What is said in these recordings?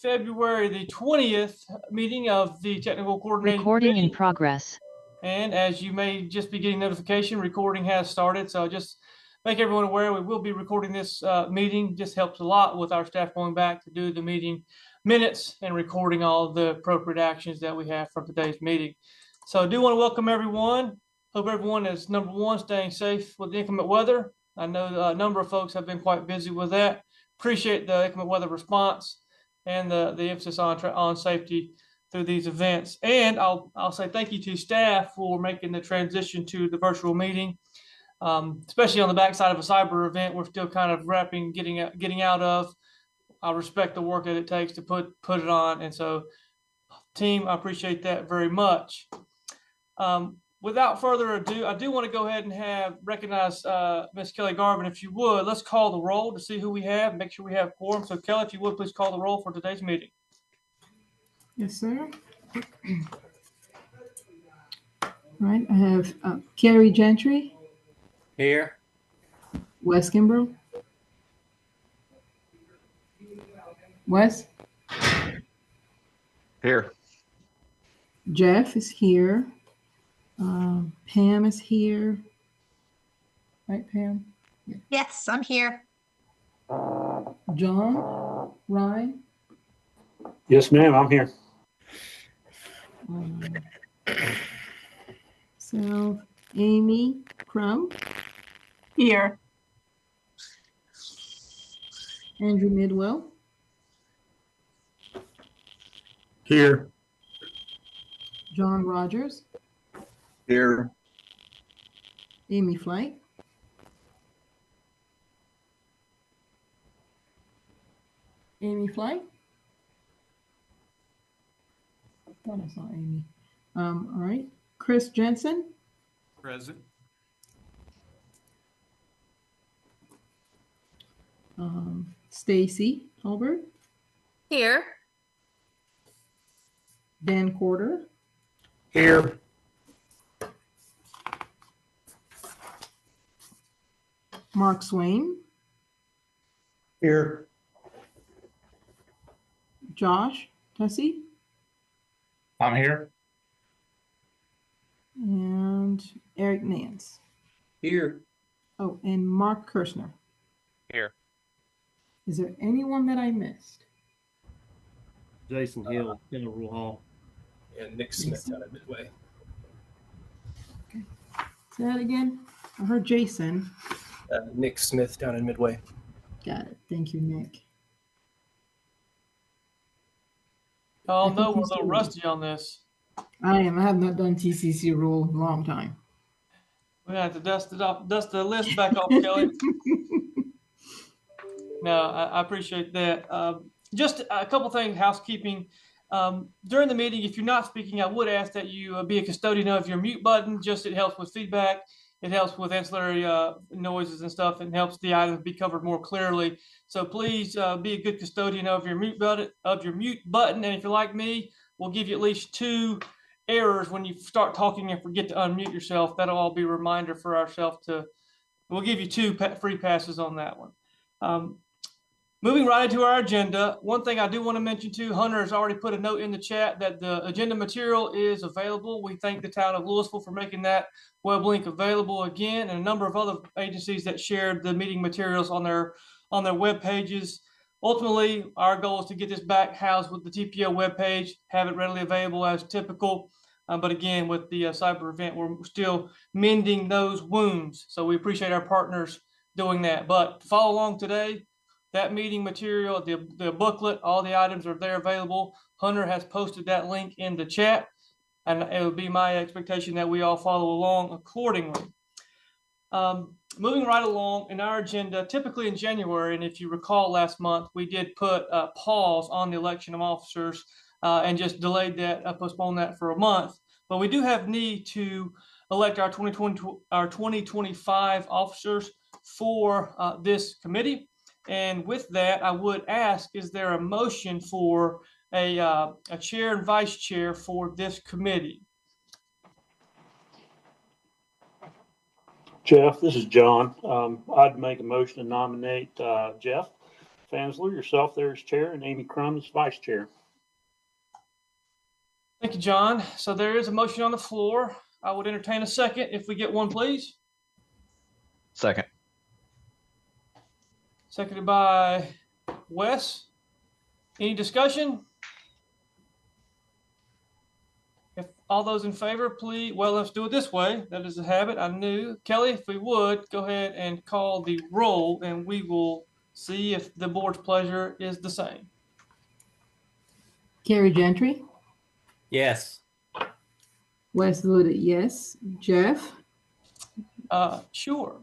February the 20th meeting of the Technical Coordinating Recording Committee. in progress. And as you may just be getting notification, recording has started. So just make everyone aware we will be recording this meeting. Just helps a lot with our staff going back to do the meeting minutes and recording all the appropriate actions that we have from today's meeting. So I do want to welcome everyone. Hope everyone is, number one, staying safe with the inclement weather. I know a number of folks have been quite busy with that. Appreciate the inclement weather response and the emphasis on safety through these events. And I'll say thank you to staff for making the transition to the virtual meeting, especially on the backside of a cyber event. We're still kind of getting out of. I respect the work that it takes to put it on, and so team, I appreciate that very much. Without further ado, I do want to go ahead and recognize Ms. Kelly Garvin, if you would. Let's call the roll to see who we have, make sure we have quorum. So Kelly, if you would, please call the roll for today's meeting. Yes, sir. All right, I have Carrie Gentry. Here. Wes Kimbrough. Wes? Here. Jeff is here. Pam is here. Right, Pam? Yeah. Yes, I'm here. John? Ryan? Yes, ma'am, I'm here. So, Amy Crum? Here. Andrew Midwell? Here. John Rogers? Here. Amy Flight? Amy Flight? I thought I saw Amy. All right. Chris Jensen? Present. Stacy Hulbert? Here. Dan Corder? Here. Mark Swain? Here. Josh Tussey? I'm here. And Eric Nance? Here. Oh, and Mark Kirshner? Here. Is there anyone that I missed? Jason Hill, General Hall. And Nick Smith out of Midway. Okay. Say that again. I heard Jason. Nick Smith down in Midway. Got it. Thank you, Nick. Oh no, we're a little rusty on this. I am. I have not done TCC rule in a long time. We're gonna have to dust the list back off, Kelly. No, I appreciate that. Just a couple things, housekeeping. During the meeting, if you're not speaking, I would ask that you be a custodian of your mute button. Just it helps with feedback. It helps with ancillary noises and stuff, and helps the items be covered more clearly. So please be a good custodian of your mute button. And if you're like me, we'll give you at least 2 errors when you start talking and forget to unmute yourself. That'll all be a reminder for ourselves to. We'll give you 2 free passes on that one. Moving right into our agenda, one thing I do want to mention too, Hunter has already put a note in the chat that the agenda material is available. We thank the town of Louisville for making that web link available again, and a number of other agencies that shared the meeting materials on their web pages. Ultimately, our goal is to get this back housed with the TPO web page, have it readily available as typical. But again, with the cyber event, we're still mending those wounds. So we appreciate our partners doing that. But to follow along today, that meeting material, the booklet, all the items are there available. Hunter has posted that link in the chat, and it would be my expectation that we all follow along accordingly. Moving right along in our agenda, typically in January, and if you recall last month, we did put a pause on the election of officers and just delayed that, postponed that for a month. But we do have need to elect our 2025 officers for this committee. And with that, I would ask, is there a motion for a chair and vice chair for this committee? Jeff, this is John. I'd make a motion to nominate Jeff Fansler, yourself there as chair, and Amy Crum as vice chair. Thank you, John. So there is a motion on the floor. I would entertain a second if we get one, please. Second. Seconded by Wes. Any discussion? If all those in favor, please, well, let's do it this way. That is a habit. I knew. Kelly, if we would, go ahead and call the roll, and we will see if the board's pleasure is the same. Carrie Gentry, Yes. Wes voted yes. Jeff, Sure.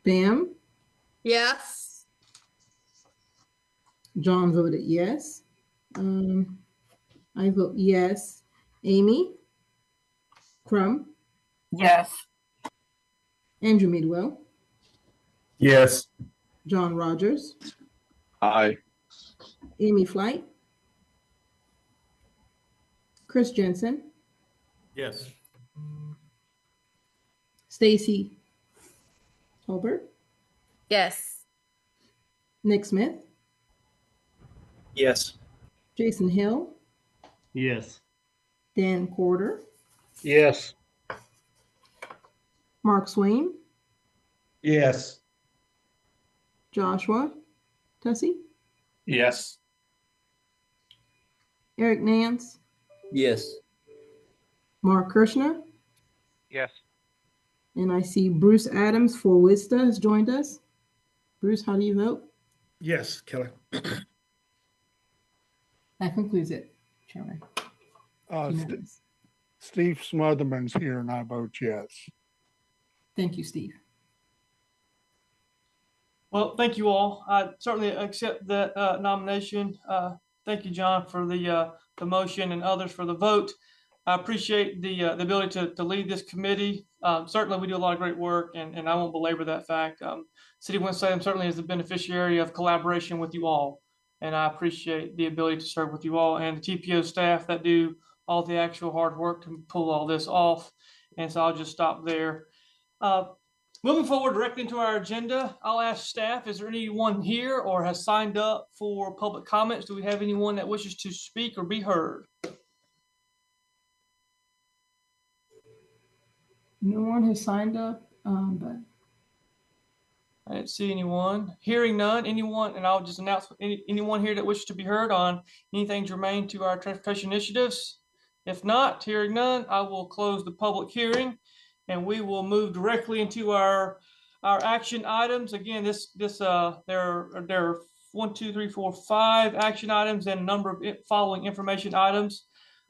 Pam, Yes. John voted yes. I vote yes. Amy, Crum, Yes. Andrew Midwell, Yes. John Rogers, Aye. Amy Flight, Chris Jensen, Yes. Stacy Tolbert, Yes. Nick Smith, Yes. Jason Hill, Yes. Dan Corder, Yes. Mark Swain, Yes. Joshua Tussey, Yes. Eric Nance, Yes. Mark Kirshner, Yes. and I see Bruce Adams for WISTA has joined us. Bruce, how do you vote? Yes, Kelly. That concludes it, Chairman. Unanimous. Steve Smotherman's here and I vote yes. Thank you, Steve. Well, thank you all. I certainly accept that nomination. Thank you, John, for the motion and others for the vote. I appreciate the ability to lead this committee. Certainly, we do a lot of great work, and I won't belabor that fact. City of Winston-Salem certainly is the beneficiary of collaboration with you all, and I appreciate the ability to serve with you all and the TPO staff that do all the actual hard work to pull all this off. And so I'll just stop there. Moving forward directly into our agenda, I'll ask staff, is there anyone here or has signed up for public comments? Do we have anyone that wishes to speak or be heard? No one has signed up, but I didn't see anyone. Hearing none, anyone, and I'll just announce anyone here that wishes to be heard on anything germane to our transportation initiatives. If not, hearing none, I will close the public hearing and we will move directly into our action items. Again, there are 1, 2, 3, 4, 5 action items and a number of following information items.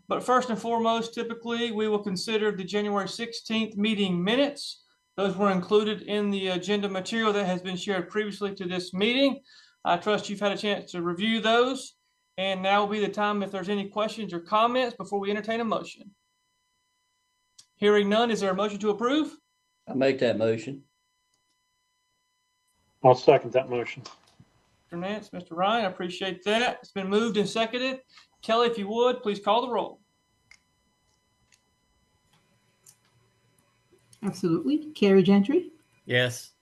But first and foremost, typically we will consider the January 16th meeting minutes. Those were included in the agenda material that has been shared previously to this meeting. I trust you've had a chance to review those. And now will be the time if there's any questions or comments before we entertain a motion. Hearing none, is there a motion to approve? I make that motion. I'll second that motion. Mr. Nance, Mr. Ryan, I appreciate that. It's been moved and seconded. Kelly, if you would, please call the roll. absolutely. Carrie Gentry, Yes.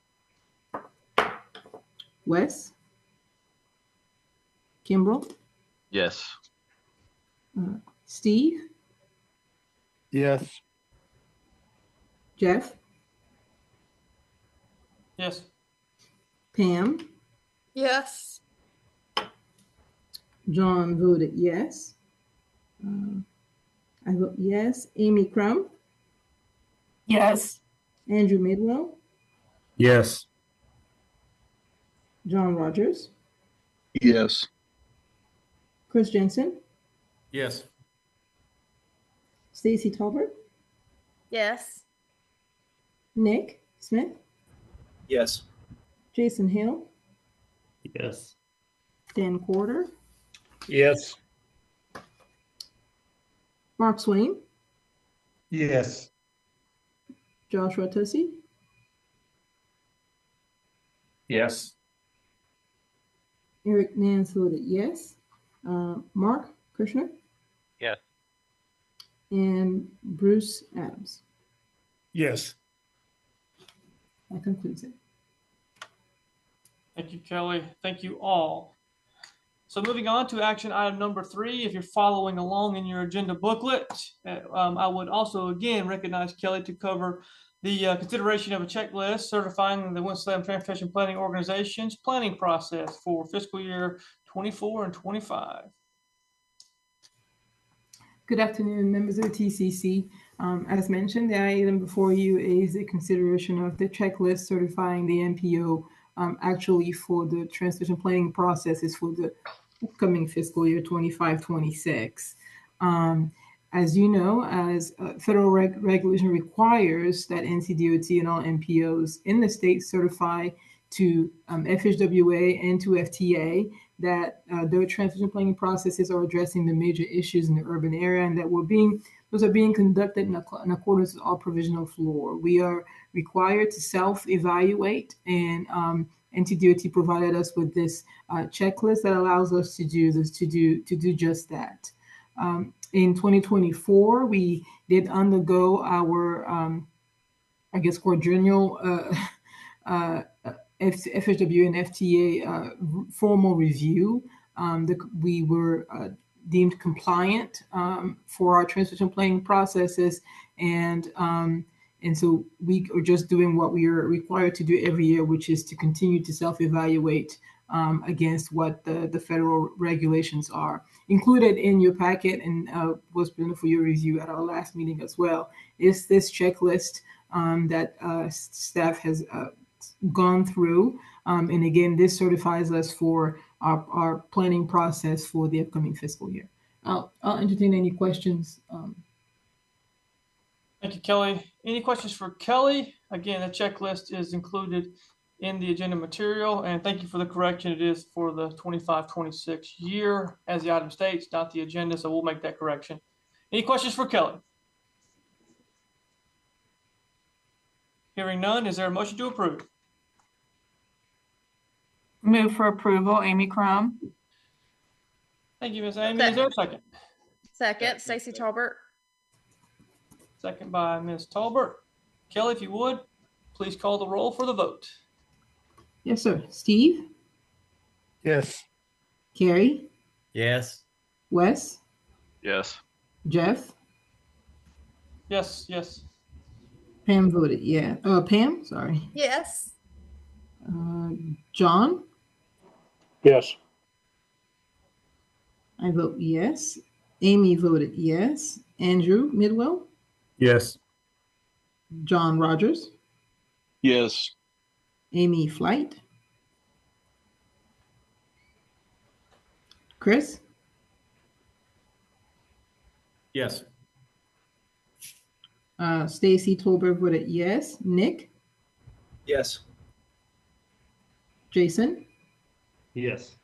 Wes, Kimbrell, Yes. Steve, Yes. Jeff, Yes. Pam, Yes. John voted yes. I vote yes. Amy Crum, Yes. Andrew Midwell, Yes. John Rogers, Yes. Chris Jensen, Yes. Stacy Tolbert, Yes. Nick Smith, Yes. Jason Hill, Yes. Dan Corder, Yes. Mark Swain, Yes. Joshua Tussey, Yes. Eric Nance voted yes. Mark Kirshner, Yes. and Bruce Adams. Yes. That concludes it. Thank you, Kelly. Thank you all. So moving on to action item number 3, if you're following along in your agenda booklet, I would also again recognize Kelly to cover the consideration of a checklist certifying the Winston-Salem Transportation Planning Organization's planning process for fiscal year 24 and 25. Good afternoon, members of the TCC. As mentioned, the item before you is a consideration of the checklist certifying the NPO actually for the transportation planning processes for the upcoming fiscal year 25-26. As you know, as federal regulation requires that NCDOT and all NPOs in the state certify to FHWA and to FTA that their transportation planning processes are addressing the major issues in the urban area and that those are being conducted in accordance with all provisional law. We are required to self-evaluate, and NCDOT provided us with this checklist that allows us to do just that. In 2024, we did undergo our, quadrennial FHW and FTA formal review. We were deemed compliant for our transportation planning processes, and so we are just doing what we are required to do every year, which is to continue to self-evaluate against what the federal regulations are. Included in your packet and was presented for your review at our last meeting as well is this checklist that staff has gone through. And again, this certifies us for our planning process for the upcoming fiscal year. I'll entertain any questions. Thank you, Kelly. Any questions for Kelly? Again, the checklist is included in the agenda material, and thank you for the correction. It is for the 25-26 year, as the item states, not the agenda, so we'll make that correction. Any questions for Kelly? Hearing none, is there a motion to approve? Move for approval, Amy Crum. Thank you, Ms. Amy. Is there a second? Second, Stacy Talbert. Second by Ms. Talbert. Kelly, if you would, please call the roll for the vote. Yes, sir. Steve? Yes. Carrie? Yes. Wes? Yes. Jeff? Yes, yes. Pam voted yeah. Pam, sorry. Yes. John? Yes. I vote yes. Amy voted yes. Andrew Midwell? Yes. John Rogers? Yes. Amy Flight? Chris? Yes. Stacy Tolberg voted yes. Nick? Yes. Jason? Yes.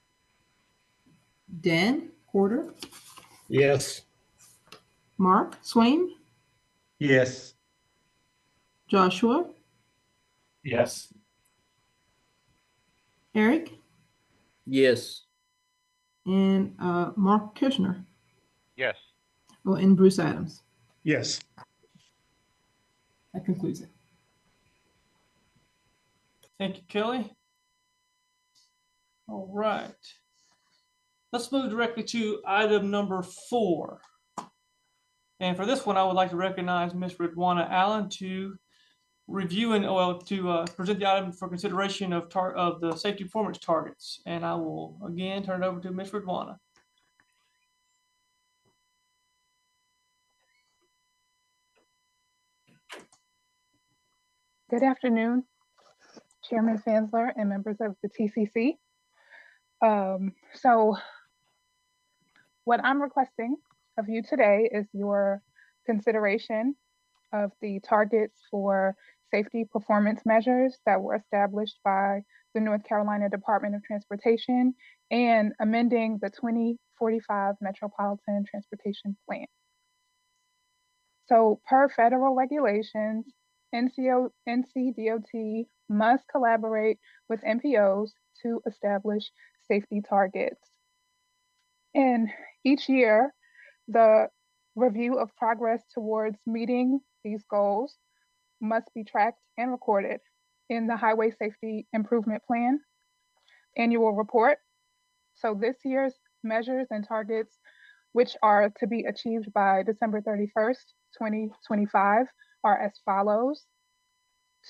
Dan Porter? Yes. Mark Swain? Yes. Joshua? Yes. Eric? Yes. And Mark Kirshner? Yes. Oh, and Bruce Adams. Yes. That concludes it. Thank you, Kelly. All right. Let's move directly to item number 4. And for this one, I would like to recognize Ms. Ridwana Allen to review and present the item for consideration of the safety performance targets. And I will again turn it over to Ms. Ridwana. Good afternoon, Chairman Fansler and members of the TCC. So what I'm requesting of you today is your consideration of the targets for safety performance measures that were established by the North Carolina Department of Transportation and amending the 2045 Metropolitan Transportation Plan. So per federal regulations, NCDOT must collaborate with NPOs to establish safety targets. And each year, the review of progress towards meeting these goals must be tracked and recorded in the Highway Safety Improvement Plan. annual report. So this year's measures and targets, which are to be achieved by December 31st, 2025, are as follows: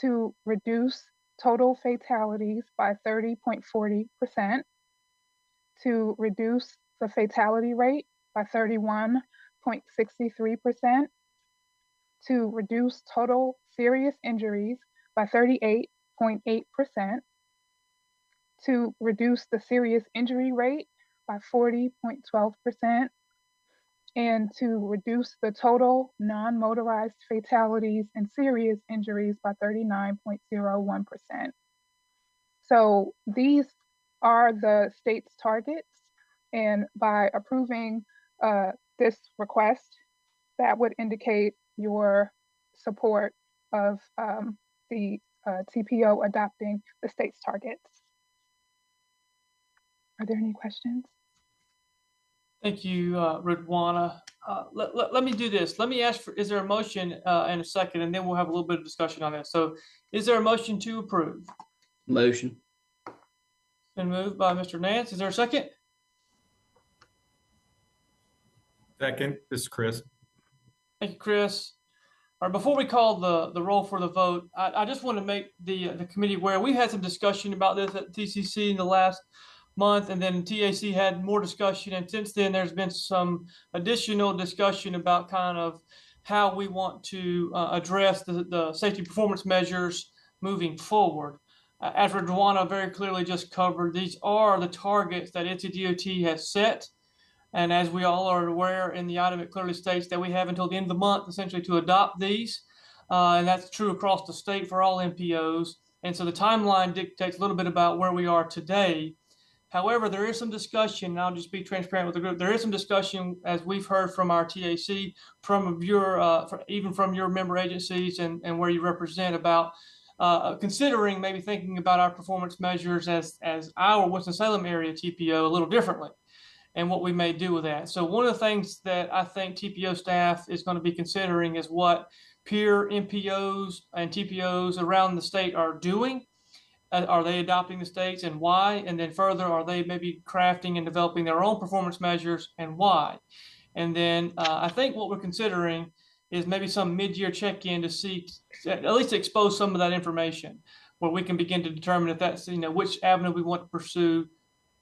to reduce total fatalities by 30.40%, to reduce the fatality rate by 31.63%, to reduce total serious injuries by 38.8%, to reduce the serious injury rate by 40.12%, and to reduce the total non-motorized fatalities and serious injuries by 39.01%. So these are the state's targets, and by approving this request, that would indicate your support of the TPO adopting the state's targets. Are there any questions? Thank you, Ridwana. Let me do this. Let me ask for, is there a motion and a second, and then we'll have a little bit of discussion on this. So is there a motion to approve? Motion. Been moved by Mr. Nance. Is there a second? Second, this is Chris. Thank you, Chris. All right, before we call the roll for the vote, I just want to make the committee aware we had some discussion about this at TCC in the last month, and then TAC had more discussion, and since then there's been some additional discussion about kind of how we want to address the safety performance measures moving forward. As Ridwana very clearly just covered, these are the targets that NCDOT has set. And as we all are aware, in the item, it clearly states that we have until the end of the month essentially to adopt these. And that's true across the state for all MPOs. And so the timeline dictates a little bit about where we are today. However, there is some discussion, and I'll just be transparent with the group. There is some discussion, as we've heard from our TAC, from your, even from your member agencies and where you represent, about considering maybe thinking about our performance measures as our Winston-Salem Area TPO a little differently, and what we may do with that. So one of the things that I think TPO staff is going to be considering is what peer MPOs and TPOs around the state are doing. Are they adopting the states, and why? And then further, are they maybe crafting and developing their own performance measures, and why? And then I think what we're considering is maybe some mid-year check-in to see, at least to expose some of that information, where we can begin to determine if that's, which avenue we want to pursue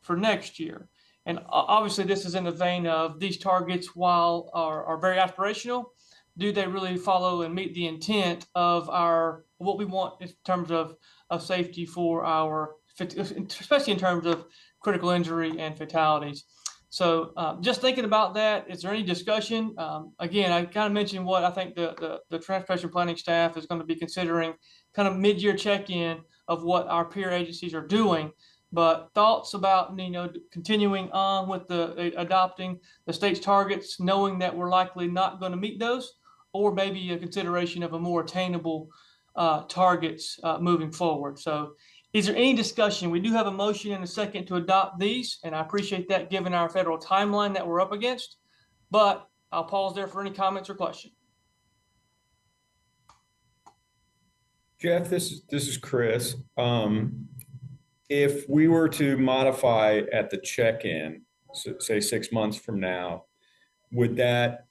for next year. And obviously this is in the vein of these targets, while are very aspirational, do they really follow and meet the intent of what we want in terms of safety for our, especially in terms of critical injury and fatalities. So just thinking about that, is there any discussion? Again, I kind of mentioned what I think the transportation planning staff is going to be considering, kind of mid-year check-in of what our peer agencies are doing. But thoughts about continuing on with adopting the state's targets, knowing that we're likely not going to meet those, or maybe a consideration of a more attainable targets moving forward. So is there any discussion? We do have a motion and a second to adopt these, and I appreciate that given our federal timeline that we're up against, but I'll pause there for any comments or questions. Jeff, this is Chris. If we were to modify at the check-in, so say 6 months from now, would that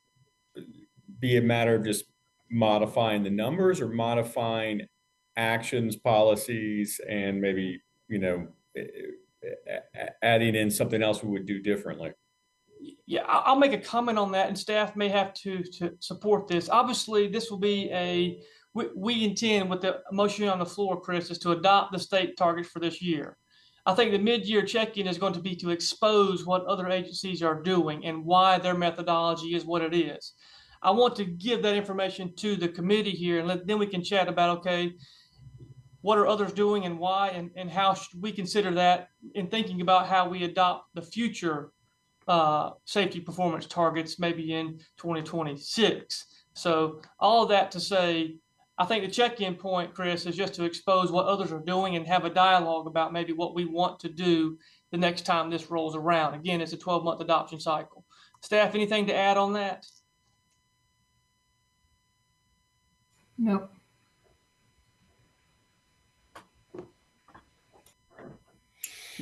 be a matter of just modifying the numbers, or modifying actions, policies, and maybe, adding in something else we would do differently? Yeah, I'll make a comment on that, and staff may have to support this. Obviously, this will be we intend, with the motion on the floor, Chris, is to adopt the state targets for this year. I think the mid-year check-in is going to be to expose what other agencies are doing and why their methodology is what it is. I want to give that information to the committee here, and then we can chat about, okay, what are others doing and why, and how should we consider that in thinking about how we adopt the future safety performance targets maybe in 2026. So all of that to say, I think the check-in point, Chris, is just to expose what others are doing and have a dialogue about maybe what we want to do the next time this rolls around. Again, it's a 12-month adoption cycle. Staff, anything to add on that? No.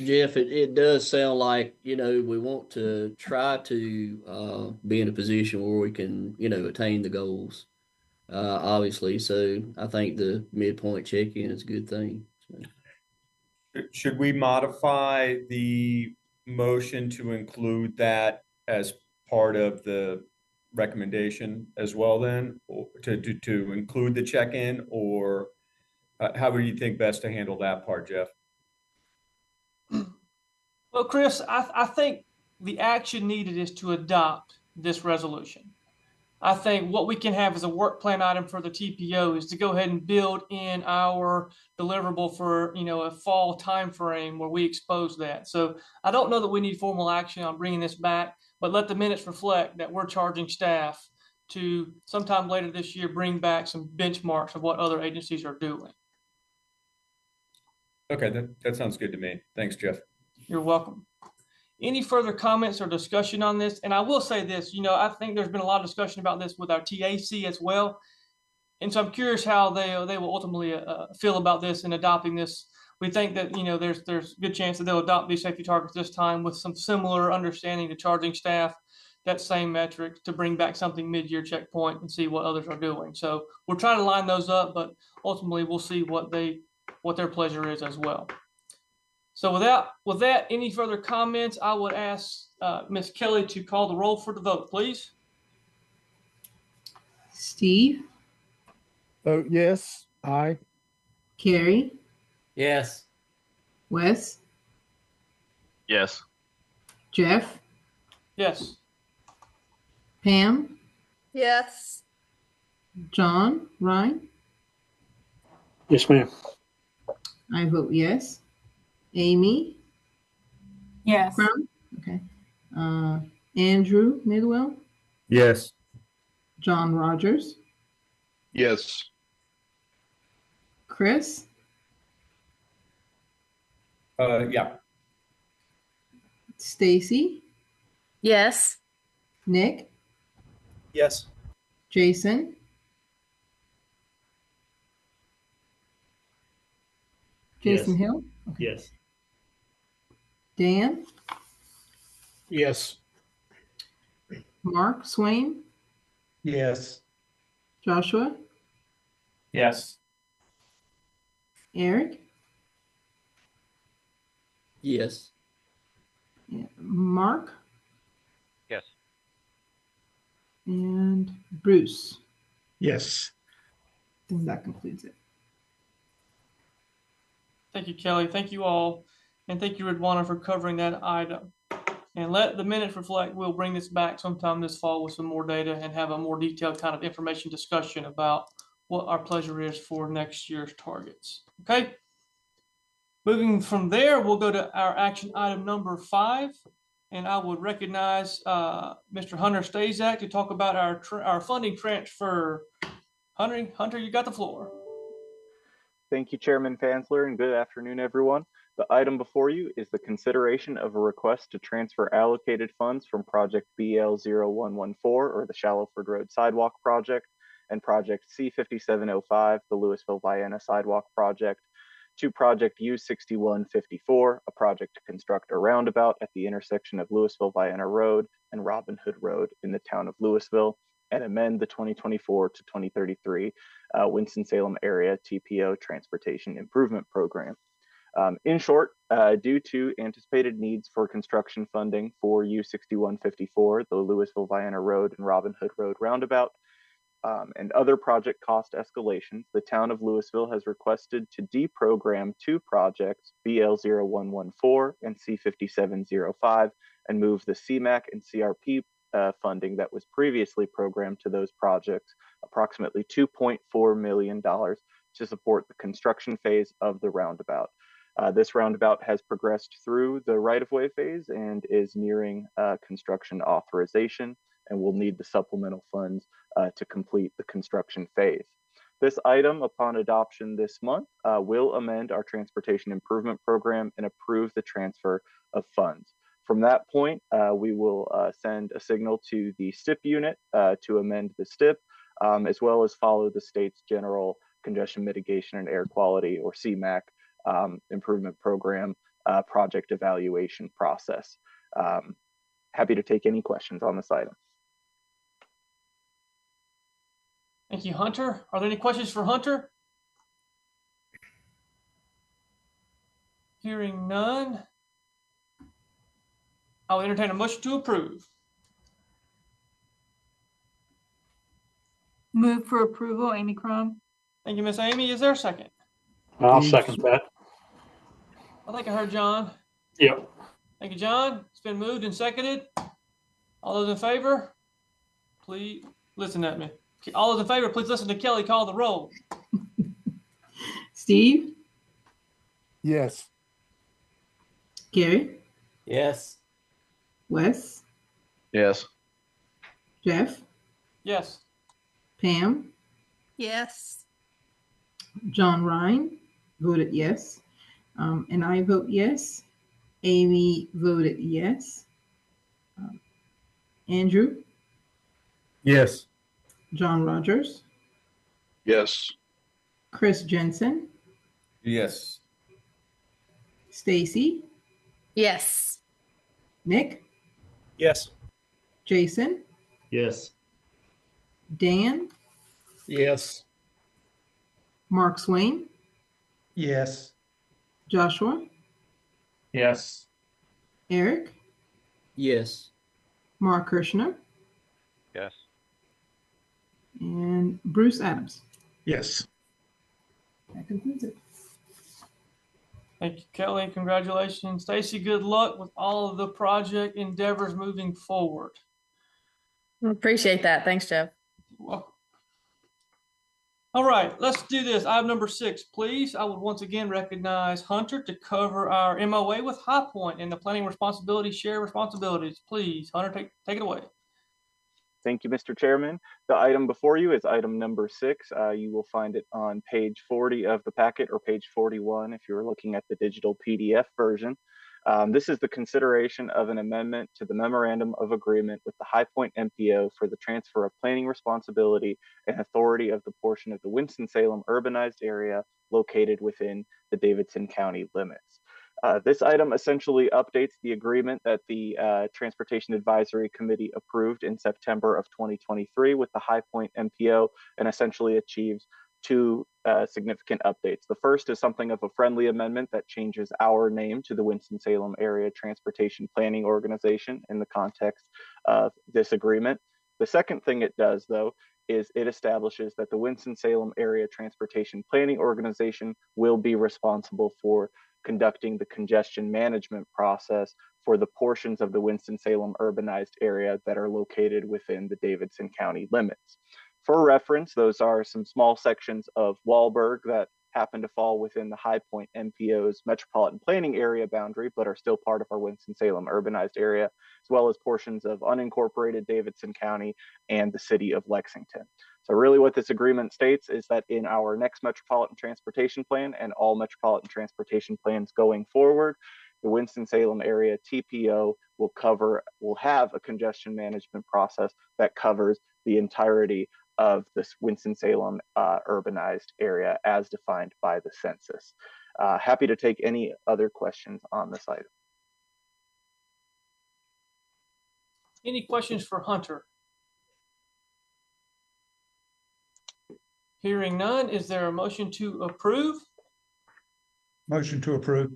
Jeff, it does sound like, we want to try to be in a position where we can, attain the goals. Obviously, so I think the midpoint check-in is a good thing. So. Should we modify the motion to include that as part of the recommendation as well then, or to include the check-in, or how would you think best to handle that part, Jeff? Well, Chris, I think the action needed is to adopt this resolution. I think what we can have as a work plan item for the TPO is to go ahead and build in our deliverable for, a fall timeframe where we expose that. So I don't know that we need formal action on bringing this back, but let the minutes reflect that we're charging staff to sometime later this year bring back some benchmarks of what other agencies are doing. Okay, that sounds good to me. Thanks, Jeff. You're welcome. Any further comments or discussion on this? And I will say this, I think there's been a lot of discussion about this with our TAC as well. And so I'm curious how they will ultimately feel about this and adopting this. We think that, there's a good chance that they'll adopt these safety targets this time with some similar understanding to charging staff that same metric to bring back something mid-year checkpoint and see what others are doing. So we're trying to line those up, but ultimately we'll see what their pleasure is as well. So with that, any further comments, I would ask Ms. Kelly to call the roll for the vote, please. Steve, Vote yes. Aye. Carrie, Yes. Wes, Yes. Jeff, Yes. Pam, Yes. John, Ryan. Yes, ma'am. I vote yes. Amy, Yes. Crum, okay. Andrew Midwell, Yes. John Rogers, Yes. Chris, Yeah. Stacy, Yes. Nick, Yes. Jason, Jason Hill, Yes. Dan, Yes. Mark Swain, Yes. Joshua, Yes. Eric, Yes. Mark, Yes. and Bruce. Yes. And that concludes it. Thank you, Kelly. Thank you all. And thank you, Ridwana, for covering that item. And let the minutes reflect, we'll bring this back sometime this fall with some more data and have a more detailed kind of information discussion about what our pleasure is for next year's targets. Okay. Moving from there, we'll go to our action item number 5. And I would recognize Mr. Hunter Stazak to talk about our funding transfer. Hunter, you got the floor. Thank you, Chairman Fansler, and good afternoon, everyone. The item before you is the consideration of a request to transfer allocated funds from Project BL0114, or the Shallowford Road Sidewalk Project, and Project C5705, the Louisville-Vienna Sidewalk Project, to Project U6154, a project to construct a roundabout at the intersection of Louisville-Vienna Road and Robin Hood Road in the town of Louisville, and amend the 2024 to 2033 Winston-Salem Area TPO Transportation Improvement Program. In short, due to anticipated needs for construction funding for U6154, the Louisville-Vienna Road and Robin Hood Road roundabout, and other project cost escalations, the town of Louisville has requested to deprogram 2 projects, BL0114 and C5705, and move the CMAQ and CRP funding that was previously programmed to those projects, approximately $2.4 million, to support the construction phase of the roundabout. This roundabout has progressed through the right-of-way phase and is nearing construction authorization, and will need the supplemental funds to complete the construction phase. This item, upon adoption this month, will amend our transportation improvement program and approve the transfer of funds. From that point, we will send a signal to the STIP unit to amend the STIP, as well as follow the state's general congestion mitigation and air quality, or CMAQ, improvement program project evaluation process. Happy to take any questions on this item. Thank you, Hunter. Are there any questions for Hunter? Hearing none, I'll entertain a motion to approve. Move for approval, Amy Crum. Thank you, Miss Amy. Is there a second? I'll Steve. second that. I think I heard John. Yep. Thank you, John. It's been moved and seconded. All those in favor, please listen at me. All those in favor, please listen to Kelly call the roll. Steve, Yes. Gary, Yes. Wes, Yes. Jeff, Yes. Pam, Yes. John Ryan voted yes. And I vote yes. Amy voted yes. Andrew, Yes. John Rogers, Yes. Chris Jensen, Yes. Stacy, Yes. Nick, Yes. Jason, Yes. Dan, Yes. Mark Swain, Yes. Joshua, Yes. Eric, Yes. Mark Kirshner, Yes. and Bruce Adams. Yes. That concludes it. Thank you, Kelly. Congratulations. Stacy, good luck with all of the project endeavors moving forward. Appreciate that. Thanks, Jeff. You're welcome. All right, let's do this. Item number 6, please. I would once again recognize Hunter to cover our MOA with High Point and the planning responsibility, share responsibilities. Please, Hunter, take it away. Thank you, Mr. Chairman. The item before you is item number 6. You will find it on page 40 of the packet or page 41 if you're looking at the digital PDF version. This is the consideration of an amendment to the Memorandum of Agreement with the High Point MPO for the transfer of planning responsibility and authority of the portion of the Winston-Salem urbanized area located within the Davidson County limits. This item essentially updates the agreement that the Transportation Advisory Committee approved in September of 2023 with the High Point MPO and essentially achieves 2 significant updates. The first is something of a friendly amendment that changes our name to the Winston-Salem Area Transportation Planning Organization in the context of this agreement. The second thing it does, though, is it establishes that the Winston-Salem Area Transportation Planning Organization will be responsible for conducting the congestion management process for the portions of the Winston-Salem urbanized area that are located within the Davidson County limits. For reference, those are some small sections of Wahlberg that happen to fall within the High Point MPO's metropolitan planning area boundary, but are still part of our Winston-Salem urbanized area, as well as portions of unincorporated Davidson County and the city of Lexington. So really what this agreement states is that in our next metropolitan transportation plan and all metropolitan transportation plans going forward, the Winston-Salem area TPO will have a congestion management process that covers the entirety of this Winston-Salem urbanized area as defined by the census. Happy to take any other questions on this item. Any questions for Hunter? Hearing none, is there a motion to approve? Motion to approve.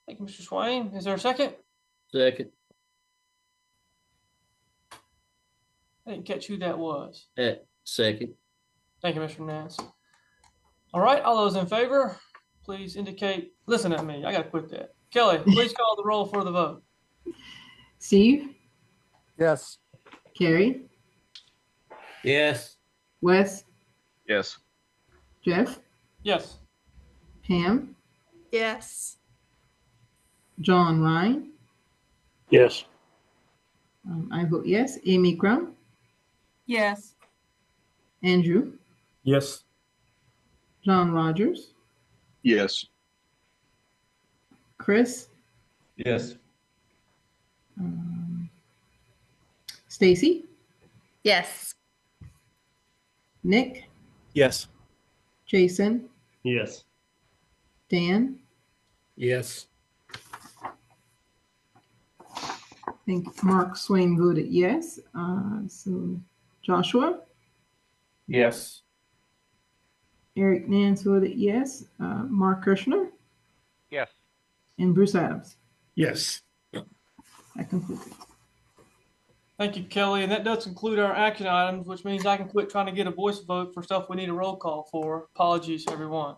Thank you, Mr. Swain. Is there a second? Second. I didn't catch who that was. Second. Thank you, Mr. Nance. All right, all those in favor, please indicate. Listen at me. I got to quit that. Kelly, please call the roll for the vote. Steve, Yes. Carrie, Yes. Wes, Yes. Jeff, Yes. Pam, Yes. John Ryan. Yes. I vote yes. Amy Crum, Yes. Andrew, Yes. John Rogers, Yes. Chris, Yes. Stacy, Yes. Nick, Yes. Jason, Yes. Dan, Yes. think Mark Swain voted yes. So Joshua, Yes. Eric Nance voted yes. Mark Kirshner, Yes. and Bruce Adams. Yes. That concludes it. Thank you, Kelly. And that does conclude our action items, which means I can quit trying to get a voice vote for stuff we need a roll call for. Apologies, everyone.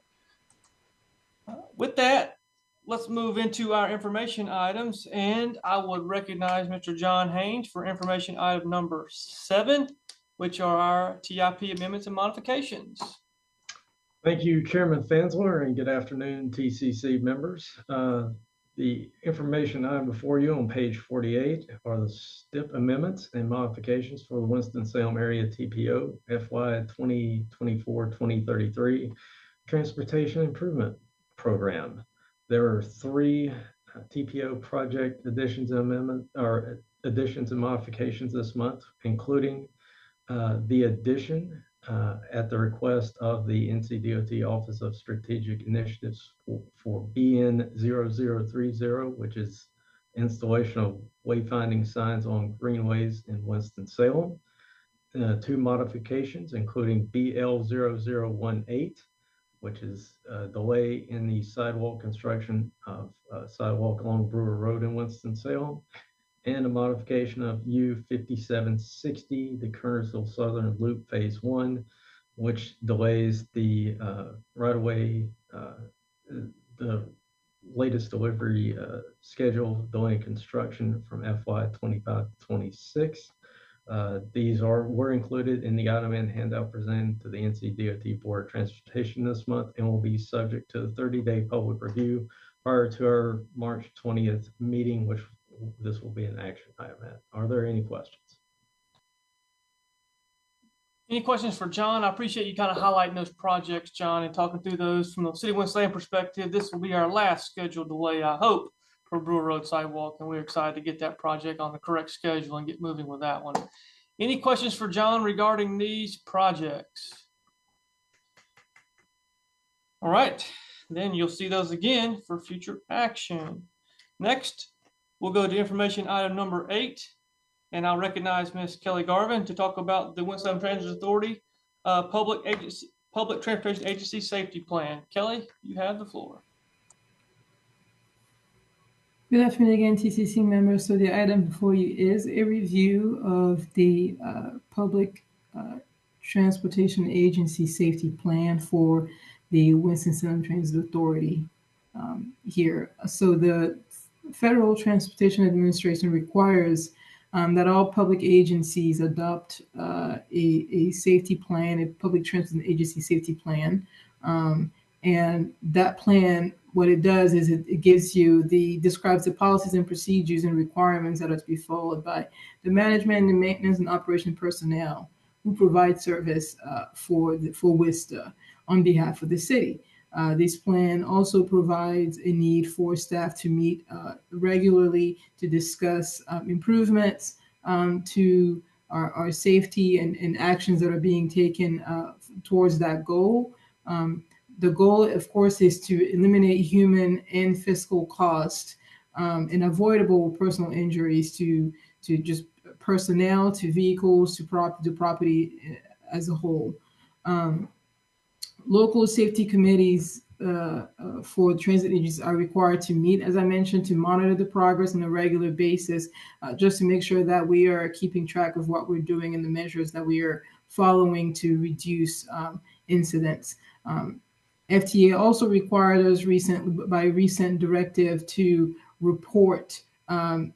With that, let's move into our information items, and I would recognize Mr. John Haynes for information item number 7, which are our TIP amendments and modifications. Thank you, Chairman Fansler, and good afternoon, TCC members. The information item before you on page 48 are the STIP amendments and modifications for the Winston-Salem Area TPO FY 2024-2033 Transportation Improvement Program. There are 3 TPO project additions and modifications this month, including the addition at the request of the NCDOT Office of Strategic Initiatives for BN 0030, which is installation of wayfinding signs on greenways in Winston-Salem. 2 modifications, including BL 0018, which is a delay in the sidewalk construction of sidewalk along Brewer Road in Winston-Salem, and a modification of U 5760, the Kernersville Southern Loop Phase 1, which delays the right-of-way, the latest delivery schedule, delaying construction from FY 25 to 26. These were included in the item and handout presented to the NCDOT Board of Transportation this month and will be subject to the 30-day public review prior to our March 20th meeting, which this will be an action item at. Are there any questions? Any questions for John? I appreciate you kind of highlighting those projects, John, and talking through those from the City of Winston-Salem perspective. This will be our last scheduled delay, I hope, for Brewer Road sidewalk, and we're excited to get that project on the correct schedule and get moving with that one. Any questions for John regarding these projects? All right, then you'll see those again for future action. Next, we'll go to information item number 8, and I'll recognize Ms. Kelly Garvin to talk about the Winston-Salem Transit Authority Public Transportation Agency Safety Plan. Kelly, you have the floor. Good afternoon again, TCC members. So the item before you is a review of the Public Transportation Agency Safety Plan for the Winston-Salem Transit Authority here. So the Federal Transportation Administration requires that all public agencies adopt a safety plan, a public transit agency safety plan. And that plan, what it does is it describes the policies and procedures and requirements that are to be followed by the management and maintenance and operation personnel who provide service for WISTA on behalf of the city. This plan also provides a need for staff to meet regularly to discuss improvements to our safety and actions that are being taken towards that goal. The goal, of course, is to eliminate human and fiscal cost and avoidable personal injuries to just personnel, to vehicles, to property as a whole. Local safety committees for transit agencies are required to meet, as I mentioned, to monitor the progress on a regular basis, just to make sure that we are keeping track of what we're doing and the measures that we are following to reduce incidents. FTA also required us by recent directive to report on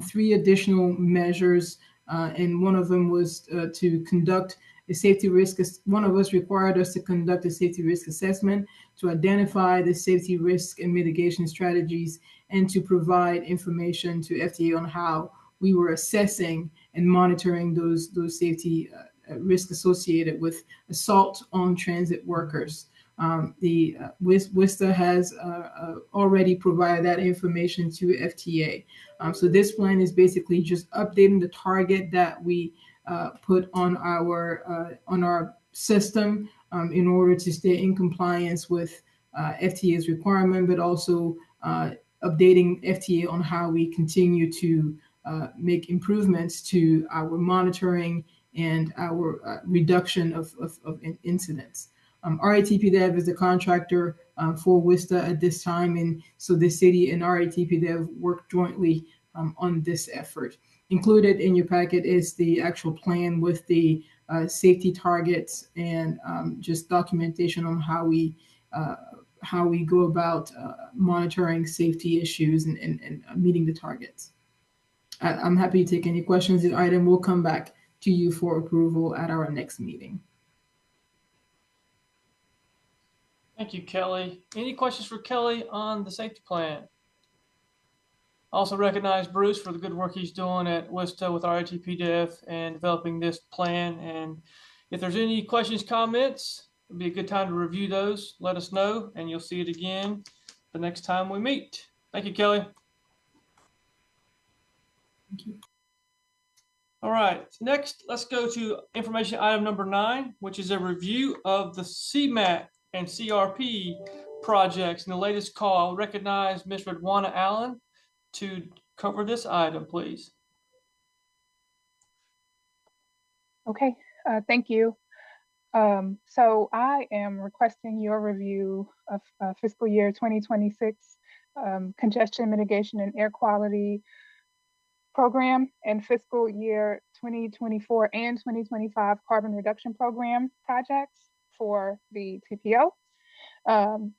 3 additional measures, and one of them was to conduct a safety risk. One of us required us to conduct a safety risk assessment to identify the safety risk and mitigation strategies and to provide information to FTA on how we were assessing and monitoring those safety risks associated with assault on transit workers. The WISTA has already provided that information to FTA. So this plan is basically just updating the target that we put on our system in order to stay in compliance with FTA's requirement, but also updating FTA on how we continue to make improvements to our monitoring and our reduction of incidents. RATP-Dev is the contractor for WISTA at this time, and so the city and RATP-Dev work jointly on this effort. Included in your packet is the actual plan with the safety targets and just documentation on how we go about monitoring safety issues and meeting the targets. I'm happy to take any questions. The item will come back to you for approval at our next meeting. Thank you, Kelly. Any questions for Kelly on the safety plan? Also recognize Bruce for the good work he's doing at WISTA with RATP-Dev and developing this plan. And if there's any questions, comments, it'll be a good time to review those. Let us know, and you'll see it again the next time we meet. Thank you, Kelly. Thank you. All right, next, let's go to information item number 9, which is a review of the CMAC and CRP projects and the latest call. I'll recognize Ms. Redwana Allen to cover this item, please. Okay, thank you. So I am requesting your review of fiscal year 2026 congestion mitigation and air quality program and fiscal year 2024 and 2025 carbon reduction program projects for the TPO.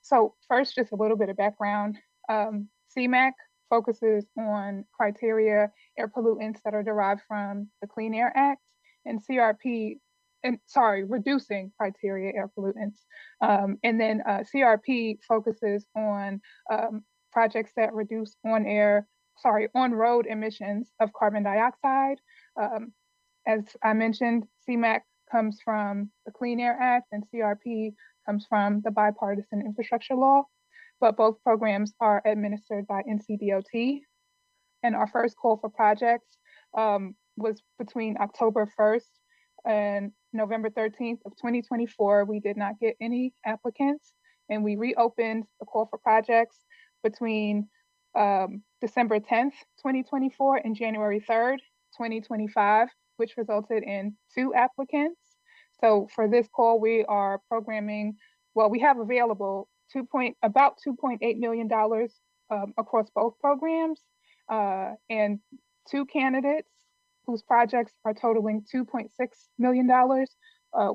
So first, just a little bit of background. CMAC focuses on criteria air pollutants that are derived from the Clean Air Act, and reducing criteria air pollutants. And then CRP focuses on projects that reduce on-road emissions of carbon dioxide. As I mentioned, CMAC comes from the Clean Air Act and CRP comes from the Bipartisan Infrastructure Law, but both programs are administered by NCDOT. And our first call for projects was between October 1st and November 13th of 2024. We did not get any applicants, and we reopened the call for projects between December 10th, 2024 and January 3rd, 2025, which resulted in 2 applicants. So for this call, we are programming, well, we have available about $2.8 million across both programs, and 2 candidates whose projects are totaling $2.6 million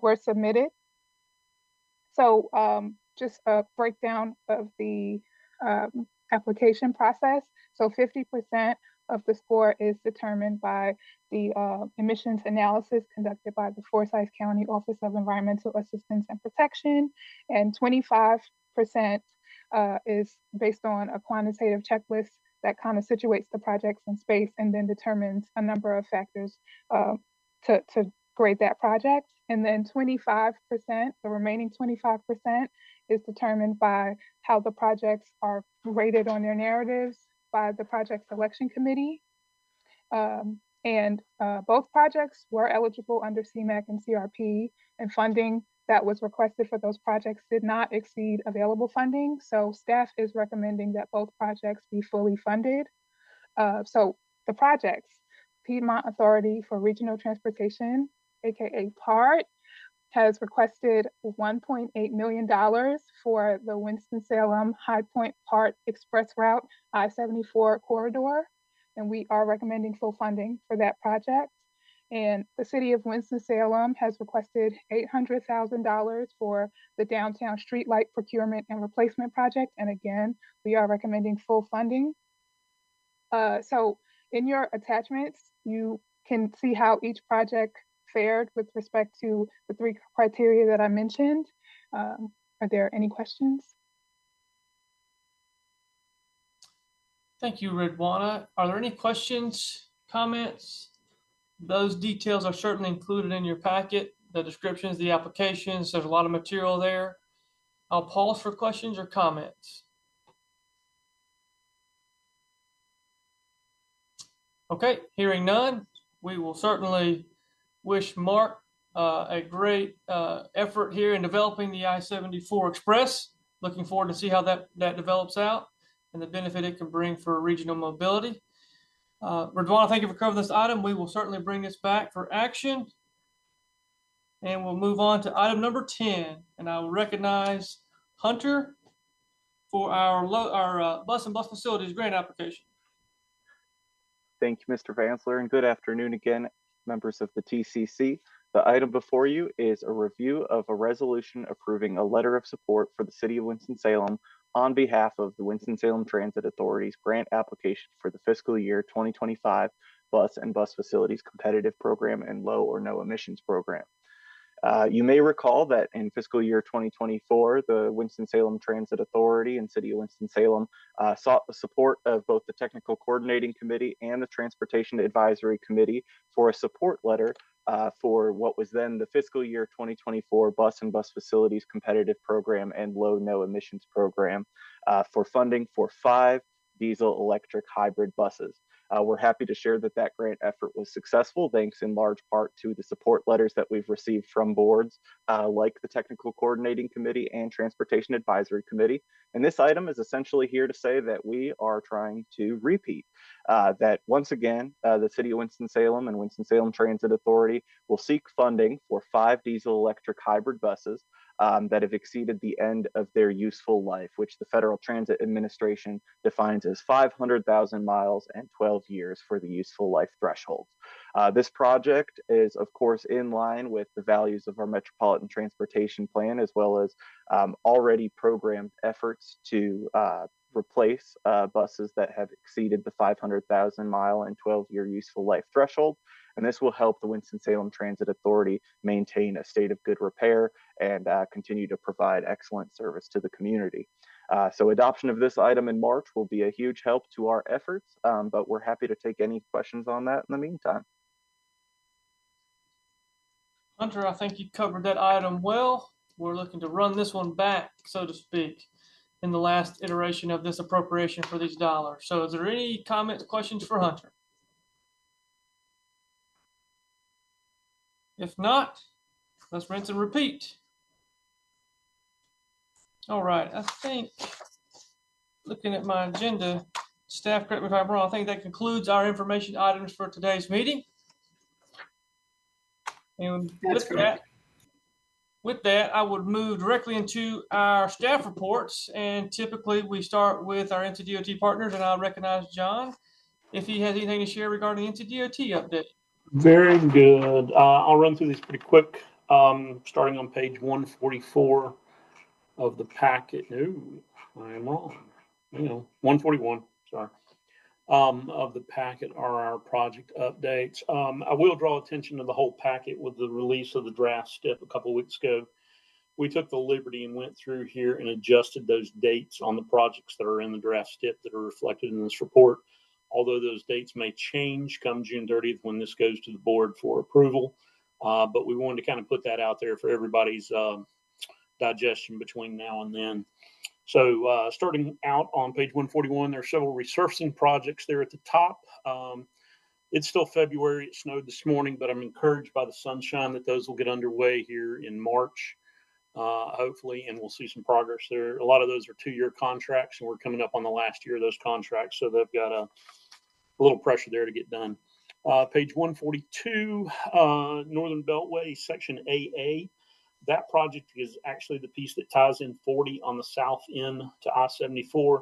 were submitted. So just a breakdown of the application process. So 50% of the score is determined by the emissions analysis conducted by the Forsyth County Office of Environmental Assistance and Protection, and 25% is based on a quantitative checklist that kind of situates the projects in space and then determines a number of factors to grade that project. And then 25%, the remaining 25%, is determined by how the projects are rated on their narratives by the project selection committee. And both projects were eligible under CMAC and CRP, and funding that was requested for those projects did not exceed available funding. So staff is recommending that both projects be fully funded. So the projects, Piedmont Authority for Regional Transportation, AKA PART, has requested $1.8 million for the Winston-Salem High Point PART Express Route I-74 corridor, and we are recommending full funding for that project. And the city of Winston-Salem has requested $800,000 for the downtown streetlight procurement and replacement project, and again, we are recommending full funding. So in your attachments, you can see how each project fared with respect to the 3 criteria that I mentioned. Are there any questions? Thank you, Redwana. Are there any questions, comments? Those details are certainly included in your packet, the descriptions, the applications. There's a lot of material there. I'll pause for questions or comments. Okay, hearing none, we will certainly wish Mark a great effort here in developing the I-74 Express. Looking forward to see how that develops out and the benefit it can bring for regional mobility. Radwana, thank you for covering this item. We will certainly bring this back for action. And we'll move on to item number 10. And I will recognize Hunter for our bus and bus facilities grant application. Thank you, Mr. Vansler, and good afternoon again, members of the TCC. The item before you is a review of a resolution approving a letter of support for the City of Winston-Salem on behalf of the Winston-Salem Transit Authority's grant application for the fiscal year 2025 bus and bus facilities competitive program and low or no emissions program. You may recall that in fiscal year 2024, the Winston-Salem Transit Authority and City of Winston-Salem sought the support of both the Technical Coordinating Committee and the Transportation Advisory Committee for a support letter for what was then the fiscal year 2024 bus and bus facilities competitive program and low no emissions program for funding for 5 diesel electric hybrid buses. We're happy to share that that grant effort was successful, thanks in large part to the support letters that we've received from boards like the Technical Coordinating Committee and Transportation Advisory Committee. And this item is essentially here to say that we are trying to repeat that once again, the City of Winston-Salem and Winston-Salem Transit Authority will seek funding for 5 diesel electric hybrid buses that have exceeded the end of their useful life, which the Federal Transit Administration defines as 500,000 miles and 12 years for the useful life thresholds. This project is, of course, in line with the values of our Metropolitan Transportation Plan, as well as already programmed efforts to replace buses that have exceeded the 500,000 mile and 12-year useful life threshold. And this will help the Winston-Salem Transit Authority maintain a state of good repair and continue to provide excellent service to the community. So adoption of this item in March will be a huge help to our efforts, but we're happy to take any questions on that in the meantime. Hunter, I think you covered that item well. We're looking to run this one back, so to speak, in the last iteration of this appropriation for these dollars. So is there any comments, questions for Hunter? If not, let's rinse and repeat. All right, I think, looking at my agenda, staff, correct me if I'm wrong, I think that concludes our information items for today's meeting. And with that, I would move directly into our staff reports. And typically we start with our NCDOT partners, and I'll recognize John if he has anything to share regarding the NCDOT update. Very good. I'll run through these pretty quick. Starting on page 144 of the packet. No, I am wrong. 141, sorry. Of the packet are our project updates. I will draw attention to the whole packet with the release of the draft STIP a couple of weeks ago. We took the liberty and went through here and adjusted those dates on the projects that are in the draft STIP that are reflected in this report. Although those dates may change come June 30th when this goes to the board for approval. But we wanted to kind of put that out there for everybody's digestion between now and then. So starting out on page 141, there are several resurfacing projects there at the top. It's still February. It snowed this morning, but I'm encouraged by the sunshine that those will get underway here in March, hopefully, and we'll see some progress there. A lot of those are 2-year contracts, and we're coming up on the last year of those contracts, so they've got a little pressure there to get done. Page 142, Northern Beltway, section AA. That project is actually the piece that ties in 40 on the south end to I-74.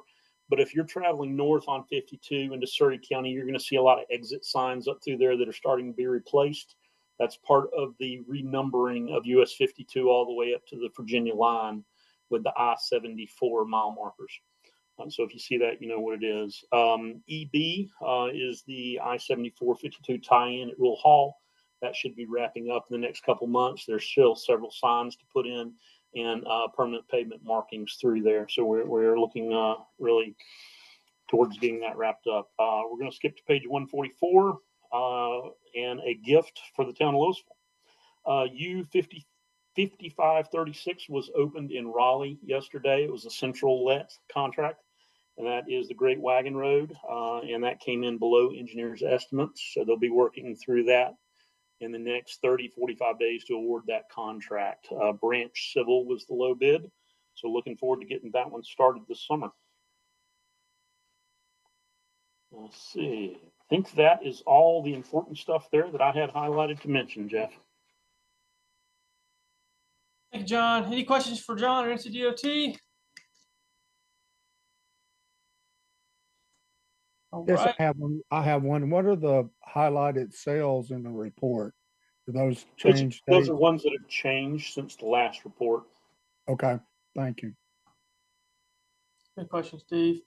But if you're traveling north on 52 into Surrey County, you're going to see a lot of exit signs up through there that are starting to be replaced. That's part of the renumbering of US 52 all the way up to the Virginia line with the I-74 mile markers. So if you see that, you know what it is. EB is the I-74-52 tie-in at Rural Hall. That should be wrapping up in the next couple months. There's still several signs to put in and permanent pavement markings through there. So we're looking really towards getting that wrapped up. We're going to skip to page 144 and a gift for the town of Louisville. U5536 was opened in Raleigh yesterday. It was a central let contract, and that is the Great Wagon Road, and that came in below engineers' estimates. So they'll be working through that in the next 30-45 days to award that contract. Branch Civil was the low bid, so looking forward to getting that one started this summer. Let's see. think that is all the important stuff there that I had highlighted to mention, Jeff. Thank you, John. Any questions for John or NCDOT? All Yes, right. I have one. I have one. What are the highlighted sales in the report? Do those change Those dates? are ones that have changed since the last report. Okay, thank you. Good question, Steve.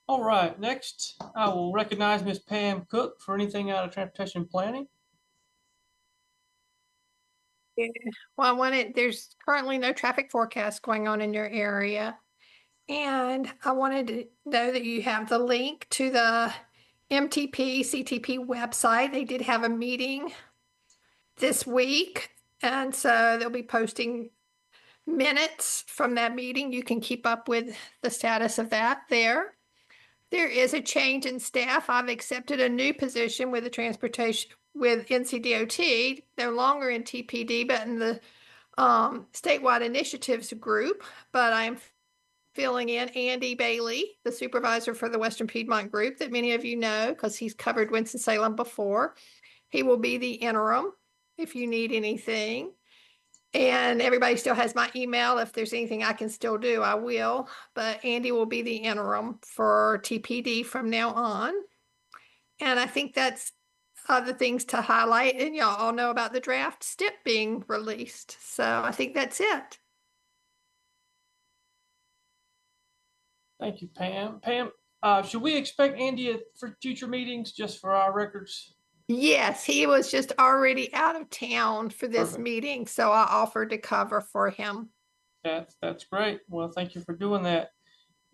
All right, next I will recognize Ms. Pam Cook for anything out of transportation planning. Well, there's currently no traffic forecast going on in your area. And I wanted to know that you have the link to the MTP CTP website. They did have a meeting this week. And so they'll be posting minutes from that meeting. You can keep up with the status of that there. There is a change in staff. I've accepted a new position with the transportation with NCDOT, no longer in TPD, but in the statewide initiatives group. But I'm filling in Andy Bailey, the supervisor for the Western Piedmont group that many of you know because he's covered Winston-Salem before. He will be the interim if you need anything. And everybody still has my email. If there's anything I can still do, I will. But Andy will be the interim for TPD from now on. And I think that's other things to highlight. And y'all all know about the draft STIP being released. So I think that's it. Thank you, Pam. Pam, should we expect Andy for future meetings just for our records? Yes, he was just already out of town for this Perfect. meeting, so I offered to cover for him. That's great. Well, thank you for doing that.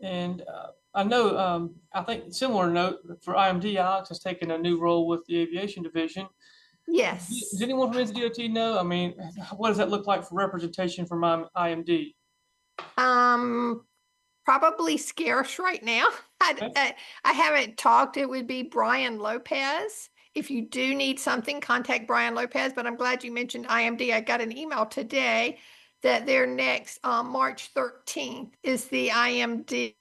And I know, I think similar note for IMD, Alex has taken a new role with the aviation division. Yes. Does anyone from NCDOT know? I mean, what does that look like for representation from IMD? Probably scarce right now. I haven't talked. It would be Brian Lopez. If you do need something, contact Brian Lopez, but I'm glad you mentioned IMD. I got an email today that their next March 13th is the IMD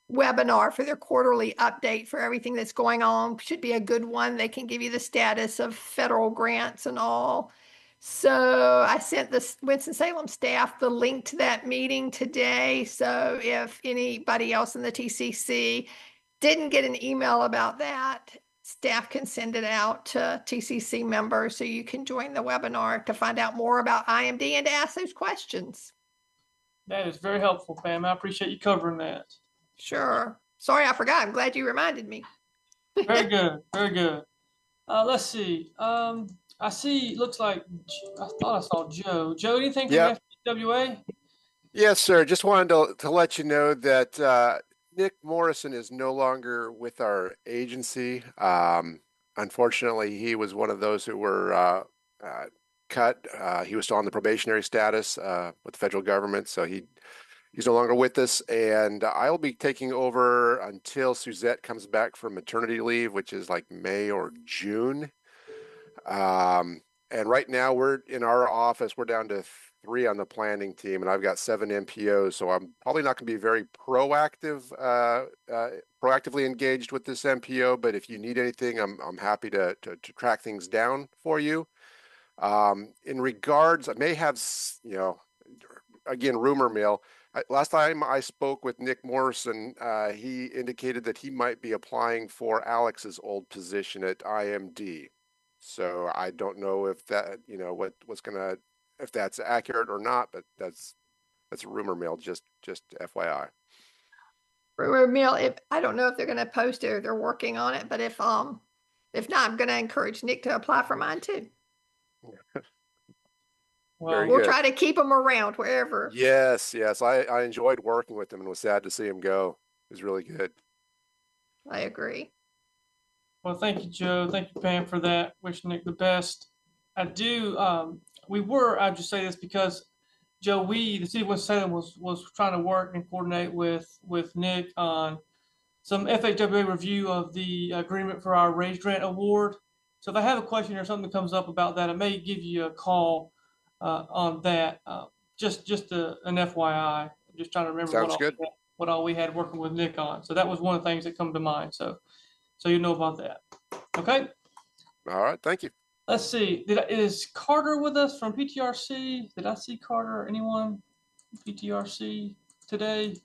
webinar for their quarterly update for everything that's going on. Should be a good one. They can give you the status of federal grants and all. So I sent the Winston-Salem staff the link to that meeting today. So if anybody else in the TCC didn't get an email about that, staff can send it out to TCC members so you can join the webinar to find out more about IMD and to ask those questions. That is very helpful, Pam. I appreciate you covering that. Sure. Sorry, I forgot. I'm glad you reminded me. Very good. Very good. Let's see. I see, looks like, I thought I saw Joe. Joe, anything from FWA? Yes, sir. Just wanted to let you know that Nick Morrison is no longer with our agency. Unfortunately, he was one of those who were cut. He was still on the probationary status with the federal government, so he's no longer with us. And I'll be taking over until Suzette comes back from maternity leave, which is like May or June. And right now we're in our office, we're down to 3 on the planning team, and I've got 7 MPOs. So I'm probably not going to be very proactively engaged with this MPO, but if you need anything, I'm happy to track things down for you. In regards, I may have, again, rumor mill. Last time I spoke with Nick Morrison, he indicated that he might be applying for Alex's old position at IMD. So I don't know if that, if that's accurate or not, but that's a rumor mill, just FYI. Rumor mill, I don't know if they're going to post it or they're working on it, but if not, I'm going to encourage Nick to apply for mine too. We'll try to keep him around wherever. Yes. I enjoyed working with him and was sad to see him go. It was really good. I agree. Well, thank you, Joe. Thank you, Pam, for that. Wish Nick the best. I'll just say this because Joe, the city of Winston-Salem was trying to work and coordinate with Nick on some FHWA review of the agreement for our Raise Grant Award. So if I have a question or something that comes up about that, I may give you a call on that. Just an FYI. I'm just trying to remember. Sounds good. what all we had working with Nick on. So that was one of the things that come to mind. So you know about that. Okay. All right, thank you. Let's see. Is Carter with us from PTRC? Did I see Carter? Anyone from PTRC today?